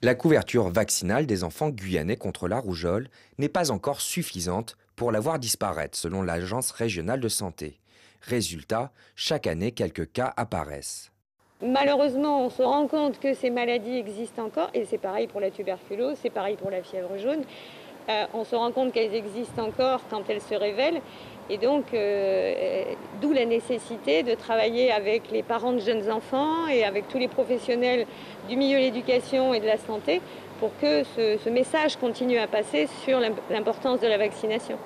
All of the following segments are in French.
La couverture vaccinale des enfants guyanais contre la rougeole n'est pas encore suffisante pour la voir disparaître, selon l'Agence régionale de santé. Résultat, chaque année, quelques cas apparaissent. Malheureusement, on se rend compte que ces maladies existent encore, et c'est pareil pour la tuberculose, c'est pareil pour la fièvre jaune. On se rend compte qu'elles existent encore quand elles se révèlent, et donc d'où la nécessité de travailler avec les parents de jeunes enfants et avec tous les professionnels du milieu de l'éducation et de la santé pour que ce message continue à passer sur l'importance de la vaccination.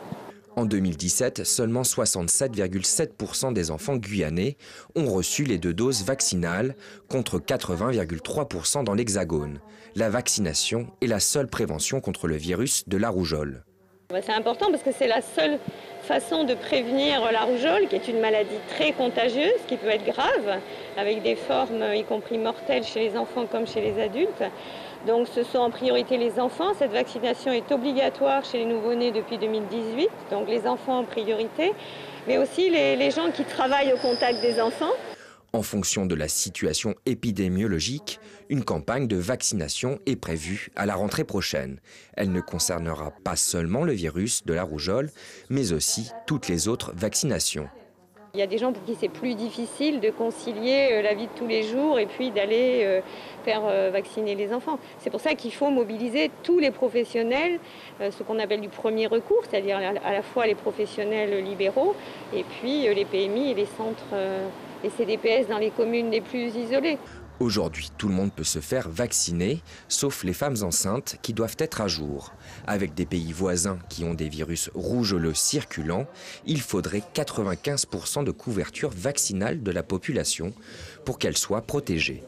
En 2017, seulement 67,7% des enfants guyanais ont reçu les 2 doses vaccinales, contre 80,3% dans l'Hexagone. La vaccination est la seule prévention contre le virus de la rougeole. C'est important parce que c'est la seule façon de prévenir la rougeole, qui est une maladie très contagieuse, qui peut être grave, avec des formes y compris mortelles chez les enfants comme chez les adultes. Donc ce sont en priorité les enfants. Cette vaccination est obligatoire chez les nouveau-nés depuis 2018, donc les enfants en priorité, mais aussi les gens qui travaillent au contact des enfants. En fonction de la situation épidémiologique, une campagne de vaccination est prévue à la rentrée prochaine. Elle ne concernera pas seulement le virus de la rougeole, mais aussi toutes les autres vaccinations. Il y a des gens pour qui c'est plus difficile de concilier la vie de tous les jours et puis d'aller faire vacciner les enfants. C'est pour ça qu'il faut mobiliser tous les professionnels, ce qu'on appelle du premier recours, c'est-à-dire à la fois les professionnels libéraux et puis les PMI et les centres, les CDPS dans les communes les plus isolées. Aujourd'hui, tout le monde peut se faire vacciner, sauf les femmes enceintes qui doivent être à jour. Avec des pays voisins qui ont des virus rougeoleux circulants, il faudrait 95% de couverture vaccinale de la population pour qu'elle soit protégée.